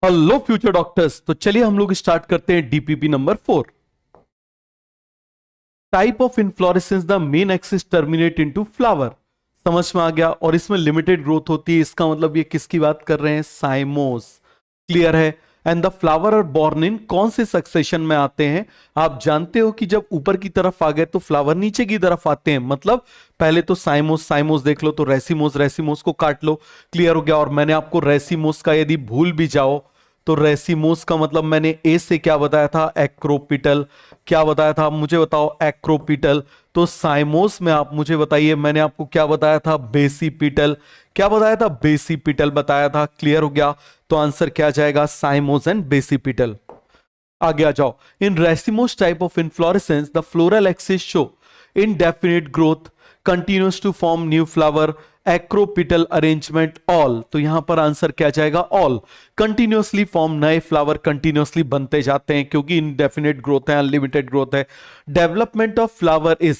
Hello future doctors. तो चलिए हम लोग स्टार्ट करते हैं DPP number 4। Type of inflorescence the main axis terminate into flower. समझ में आ गया। और इसमें लिमिटेड ग्रोथ होती है, इसका मतलब ये किसकी बात कर रहे हैं? साइमोस। क्लियर है। And the flower are born in कौन से सक्सेशन में आते हैं? आप जानते हो कि जब ऊपर की तरफ आ गए तो फ्लावर नीचे की तरफ आते हैं। मतलब पहले तो साइमोस साइमोस देख लो, तो रेसिमोस रेसिमोस को काट लो। क्लियर हो गया। और मैंने आपको रेसिमोस का यदि भूल भी जाओ तो रेसिमोस का मतलब मैंने ए से क्या बताया था? एक्रोपिटल। क्या बताया था? मुझे बताओ। एक्रोपिटल। तो साइमोस में आप मुझे बताइए, मैंने आपको क्या बताया था? बेसिपिटल। क्या बताया था? बेसिपिटल बताया था। क्लियर हो गया। तो आंसर क्या जाएगा? Cymose and basipetal. आगे आ जाओ। In racemose type of inflorescence the floral axis show indefinite growth, continues to form new flower, acropetal arrangement, all. तो यहां पर आंसर क्या जाएगा? ऑल। कंटिन्यूसली फॉर्म, नए फ्लावर कंटिन्यूसली बनते जाते हैं क्योंकि इनडेफिनेट ग्रोथ है, अनलिमिटेड ग्रोथ है। Development of flower is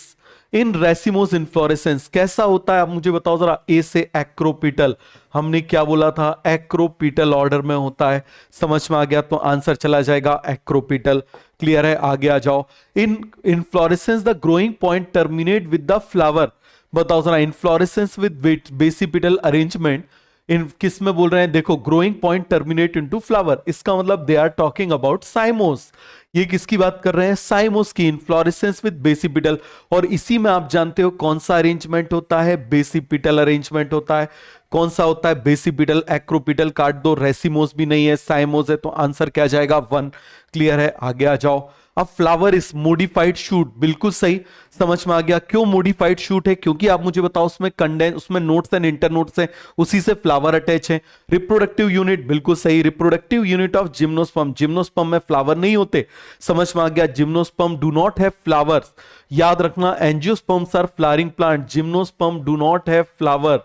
in racemose inflorescence कैसा होता है? आप मुझे बताओ जरा। ए से एक्रोपिटल, हमने क्या बोला था? एक्रोपिटल ऑर्डर में होता है। समझ में आ गया। तो आंसर चला जाएगा एक्रोपिटल। क्लियर है। आगे आ जाओ। In inflorescence the growing point terminate with the flower. बताओ जरा। Inflorescence with basipetal arrangement in किस में बोल रहे हैं? देखो, growing point terminate into flower, इसका मतलब they are talking about cymose. ये किसकी बात कर रहे हैं? साइमोस की। Inflorescence with basipetal. और इसी में आप जानते हो कौन सा अरेंजमेंट होता है? बेसिपिटल अरेंजमेंट होता है। कौन सा होता है? बेसिपिटल। एक्रोपिटल काट दो, रेसिमोस भी नहीं है, साइमोस है। तो आंसर क्या जाएगा? 1। क्लियर है। आगे आ जाओ। अब फ्लावर इज मोडिफाइड शूट, बिल्कुल सही। समझ में आ गया। क्यों मोडिफाइड शूट है? क्योंकि आप मुझे बताओ, उसमें कंडेंस, उसमें नोट्स एंड इंटर नोट्स हैं, उसी से फ्लावर अटैच है। रिप्रोडक्टिव यूनिट, बिल्कुल सही। Reproductive unit of gymnosperm, gymnosperm में फ्लावर नहीं होते। समझ में आ गया। Gymnosperm do not have flowers. याद रखना, angiosperms are flowering plant, gymnosperm do not have flower.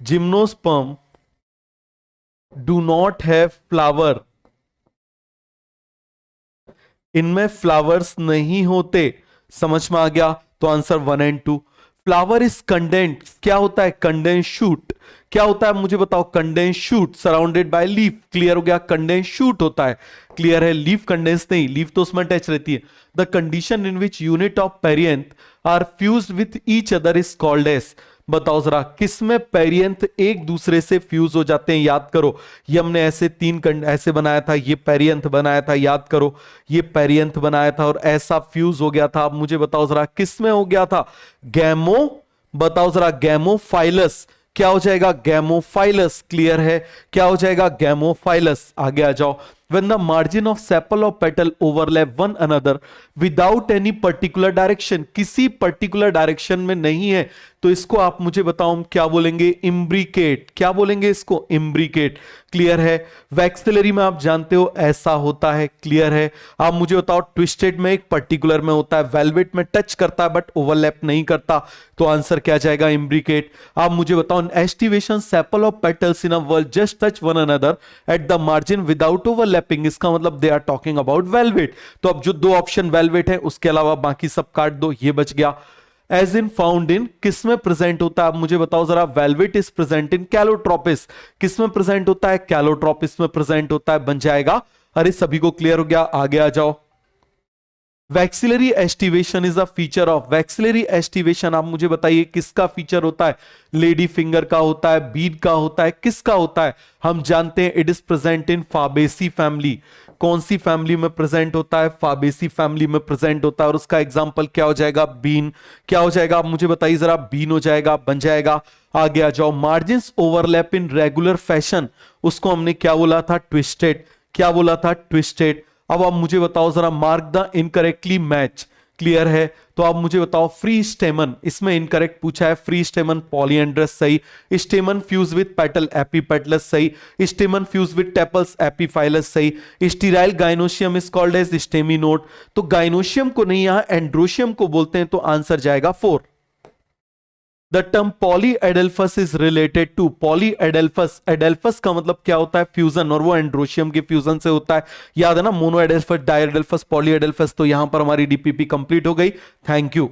Gymnosperm do not have flower, इनमें फ्लावर्स नहीं होते। समझ में आ गया। तो answer 1 and 2। Flower is condense, क्या होता है? Condense shoot. क्या होता है मुझे बताओ? Condense shoot surrounded by leaf. Clear हो गया। कंडेंस शूट होता है। क्लियर है। लीफ कंडेंस नहीं, लीफ तो उसमें अटैच रहती है। The condition in which unit of perianth are fused with each other is called as. बताओ जरा, किसमें पेरियंथ एक दूसरे से फ्यूज हो जाते हैं? याद करो। ये हमने ऐसे ऐसे बनाया था, ये पेरियंथ बनाया था। याद करो, ये पेरियंथ बनाया था और ऐसा फ्यूज हो गया था। अब मुझे बताओ जरा, किसमें हो गया था? गैमो। बताओ जरा। गैमोफाइलस। क्या हो जाएगा? गैमोफाइलस। क्लियर है। क्या हो जाएगा? गैमोफाइलस। आगे आ जाओ। when the margin of sepal or petal overlap one another without any particular direction, किसी पर्टिकुलर डायरेक्शन में नहीं है, तो इसको आप मुझे बताओ क्या बोलेंगे? इम्ब्रिकेट। क्या बोलेंगे इसको? इम्ब्रिकेट। क्लियर है। वैक्सिलरी में आप जानते हो ऐसा होता है। क्लियर है। आप मुझे बताओ, ट्विस्टेड में एक पर्टिकुलर में होता है, वेलवेट में टच करता है बट ओवरलैप नहीं करता। तो आंसर क्या जाएगा? इम्ब्रिकेट। आप मुझे बताओ, aestivation sepal of petals in a whorl just touch one another at the margin without overlapping, इसका मतलब they are talking about valvate. तो अब जो दो ऑप्शन वेलवेट है, उसके अलावा बाकी सब काट दो, ये बच गया। एज इन फाउंड इन किस में प्रेजेंट होता है? आप मुझे बताओ जरा। Velvet is present in Calotropis. किस में प्रेजेंट होता है? कैलोट्रोपिस में प्रेजेंट होता है। बन जाएगा। अरे सभी को क्लियर हो गया। आगे आ जाओ। Vexillary aestivation is a feature of. Vexillary aestivation आप मुझे बताइए किसका फीचर होता है? लेडी फिंगर का होता है, बीड का होता है, किसका होता है? हम जानते हैं it is present in Fabaceae family. कौन सी फैमिली में प्रेजेंट होता है? फाबेसी फैमिली में प्रेजेंट होता है। और उसका एग्जांपल क्या हो जाएगा? बीन। क्या हो जाएगा? आप मुझे बताइए जरा। बीन हो जाएगा। बन जाएगा। आगे आ जाओ। Margins overlap in regular fashion, उसको हमने क्या बोला था? ट्विस्टेड। क्या बोला था? ट्विस्टेड। अब आप मुझे बताओ जरा। Mark the incorrectly match. Clear है। तो आप मुझे बताओ। फ्री स्टेमन, इसमें इनकरेक्ट पूछा है। फ्री स्टेमन पॉलीएंड्रस सही। Stamen fuse with petal epipetalous सही। Stamen fuse with tepals epiphyllous सही। Sterile gynoecium is called as staminode. तो गाइनोशियम को नहीं, यहां एंड्रोशियम को बोलते हैं। तो आंसर जाएगा 4। The term polyadelphous is related to. Polyadelphous, adelphous का मतलब क्या होता है? फ्यूजन, और वो एंड्रोशियम के फ्यूजन से होता है। याद है ना? मोनो एडेल्फस, डायडेल्फस, पॉलीएडेल्फस। तो यहां पर हमारी डीपीपी कंप्लीट हो गई। Thank you.